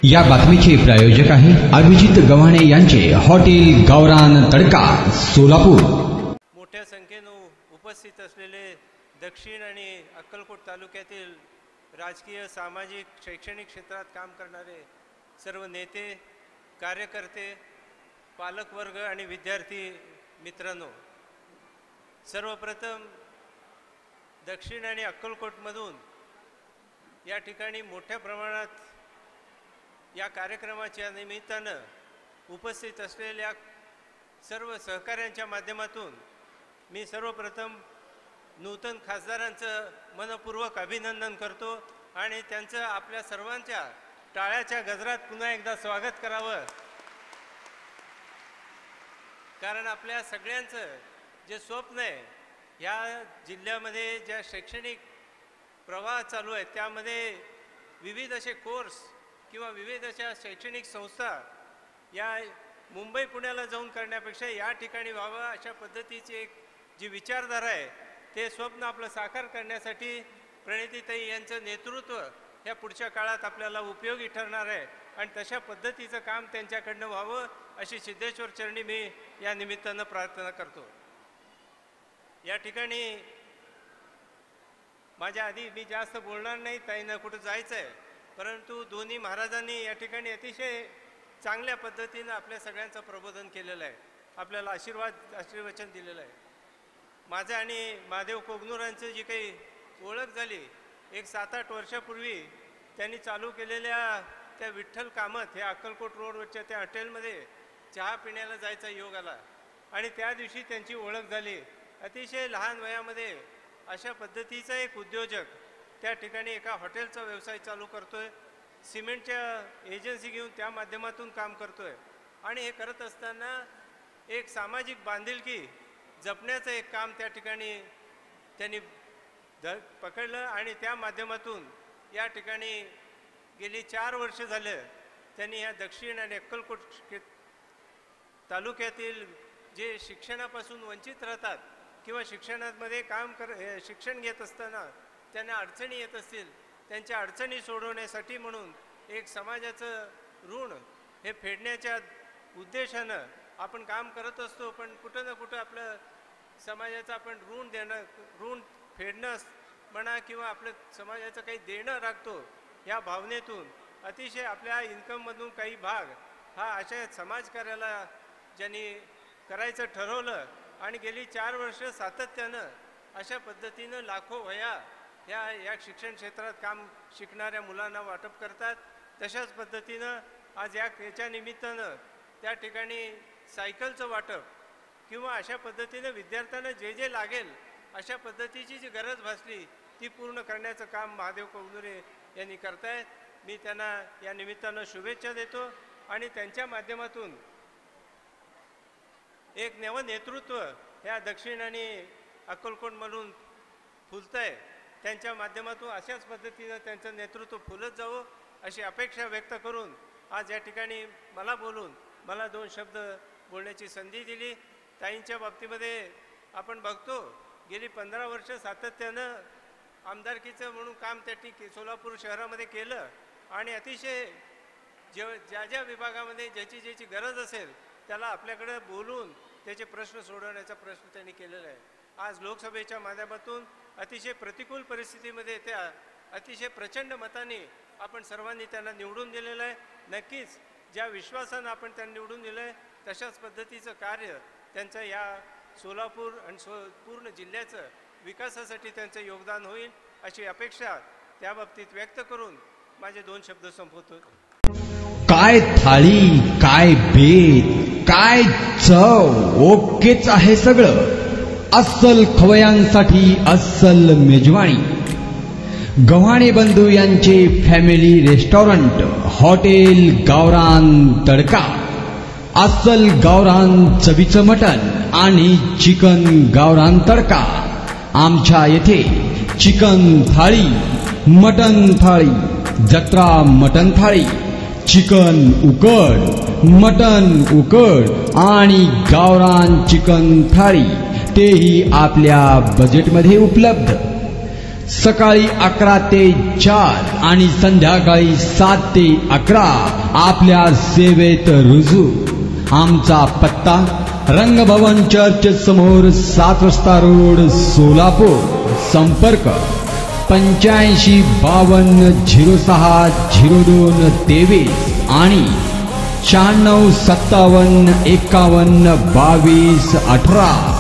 या बातमीचे प्रायोजक आहे अभिजित गव्हाणे यांचे हॉटेल गावरान तडका सोलापूर। मोठ्या संख्येने उपस्थित असलेले दक्षिण आणि अक्कलकोट तालुक्यातील राजकीय, सामाजिक, शैक्षणिक क्षेत्रात काम करणारे सर्व नेते, कार्यकर्ते, पालकवर्ग आणि विद्यार्थी मित्रांनो, सर्वप्रथम दक्षिण आणि अक्कलकोटमधून या ठिकाणी मोठ्या प्रमाणात या कार्यक्रमाच्या निमित्तानं उपस्थित असलेल्या सर्व सहकाऱ्यांच्या माध्यमातून मी सर्वप्रथम नूतन खासदारांचं मनपूर्वक अभिनंदन करतो आणि त्यांचं आपल्या सर्वांच्या टाळ्याच्या गजरात पुन्हा एकदा स्वागत करावं। कारण आपल्या सगळ्यांचं जे स्वप्न आहे, या जिल्ह्यामध्ये ज्या शैक्षणिक प्रवाह चालू आहे त्यामध्ये विविध असे कोर्स किंवा विविध अशा शैक्षणिक संस्था या मुंबई पुण्याला जाऊन करण्यापेक्षा या ठिकाणी व्हावं अशा पद्धतीची एक जी विचारधारा आहे ते स्वप्न आपलं साकार करण्यासाठी प्रणितीताई यांचं नेतृत्व ह्या पुढच्या काळात आपल्याला उपयोगी ठरणार आहे आणि तशा पद्धतीचं काम त्यांच्याकडनं व्हावं अशी सिद्धेश्वर चरणी मी या निमित्तानं प्रार्थना करतो। या ठिकाणी माझ्या आधी मी जास्त बोलणार नाही, ताईंना कुठं जायचं आहे, परंतु दोन्ही महाराजांनी या ठिकाणी अतिशय चांगल्या पद्धतीनं आपल्या सगळ्यांचं प्रबोधन केलेलं आहे, आपल्याला आशीर्वचन दिलेलं आहे। माझं आणि महादेव कोगनूरांचं जी काही ओळख झाली एक 7-8 वर्षापूर्वी त्यांनी चालू केलेल्या त्या विठ्ठल कामत हे अक्कलकोट रोडवरच्या त्या हॉटेलमध्ये चहा पिण्याला जायचा योग आला आणि त्या दिवशी त्यांची ओळख झाली। अतिशय लहान वयामध्ये अशा पद्धतीचा एक उद्योजक त्या ठिकाणी एका हॉटेलचा व्यवसाय चालू करतोय, सिमेंटच्या एजन्सी घेऊन त्या माध्यमातून काम करतोय आणि हे करत असताना एक सामाजिक बांधिलकी जपण्याचं एक काम त्या ठिकाणी त्यांनी पकडलं आणि त्या माध्यमातून या ठिकाणी गेली 4 वर्ष झाले त्यांनी या दक्षिण आणि अक्कलकोट तालुक्यातील जे शिक्षणापासून वंचित राहतात किंवा शिक्षणामध्ये शिक्षण घेत असताना त्यांना अडचणी येत असतील, त्यांच्या अडचणी सोडवण्यासाठी म्हणून एक समाजाचं ऋण हे फेडण्याच्या उद्देशानं आपण काम करत असतो। पण कुठं ना कुठं आपलं समाजाचं आपण ऋण फेडणं म्हणा किंवा आपलं समाजाचं काही देणं राखतो या भावनेतून अतिशय आपल्या इन्कममधून काही भाग हा अशा समाजकार्याला ज्यांनी करायचं ठरवलं आणि गेली 4 वर्ष सातत्यानं अशा पद्धतीनं लाखो वह्या या शिक्षण क्षेत्रात काम शिकणाऱ्या मुलांना वाटप करतात। तशाच पद्धतीनं आज याच्या निमित्तानं त्या ठिकाणी सायकलचं वाटप किंवा अशा पद्धतीनं विद्यार्थ्यांना जे लागेल अशा पद्धतीची जी गरज भासली ती पूर्ण करण्याचं काम महादेव कोगनुरे यांनी करतायत। मी त्यांना या निमित्तानं शुभेच्छा देतो आणि त्यांच्या माध्यमातून एक नवं नेतृत्व ह्या दक्षिण आणि अक्कलकोटमधून फुलत आहे, त्यांच्या माध्यमातून अशाच पद्धतीनं त्यांचं नेतृत्व फुलत जावं अशी अपेक्षा व्यक्त करून आज या ठिकाणी मला 2 शब्द बोलण्याची संधी दिली। ताईंच्या बाबतीमध्ये आपण बघतो गेली 15 वर्ष सातत्यानं आमदारकीचं म्हणून काम त्या सोलापूर शहरामध्ये केलं आणि अतिशय ज्या विभागामध्ये ज्याची गरज असेल त्याला आपल्याकडे बोलून त्याचे प्रश्न सोडवण्याचा प्रश्न त्यांनी केलेला आहे। आज लोकसभेच्या माध्यमातून अतिशय प्रतिकूल परिस्थितीमध्ये त्या अतिशय प्रचंड मताने आपण सर्वांनी त्यांना निवडून दिलेलं आहे। नक्कीच ज्या विश्वासानं आपण त्यांना निवडून दिलं आहे तशाच पद्धतीचं कार्य त्यांचं या सोलापूर आणि पूर्ण जिल्ह्याचं विकासासाठी त्यांचं योगदान होईल अशी अपेक्षा त्या बाबतीत व्यक्त करून माझे 2 शब्द संपवतो। काय थाळी, काय बेत, काय चव, ओकेच आहे सगळं। अस्सल खवयांसाठी अस्सल मेजवानी गव्हाणे बंधू यांचे फॅमिली रेस्टॉरंट हॉटेल गावरान तडका। अस्सल गावरान चवीचं मटण आणि चिकन गावरान तडका। आमच्या येथे चिकन थाळी, मटण थाळी, जत्रा मटण थाळी, चिकन उकड, मटण उकड आणि गावरान चिकन थाळी तेही आपल्या बजेटमध्ये उपलब्ध। सकाळी 11 ते 4 आणि संध्याकाळी 7 ते 11 आपल्या सेवेत रुजू. आमचा पत्ता रंगभवन चर्च समोर 7 रस्ता रोड सोलापूर. संपर्क 85 52 06 02 23 आणि 96 57 51 22 18.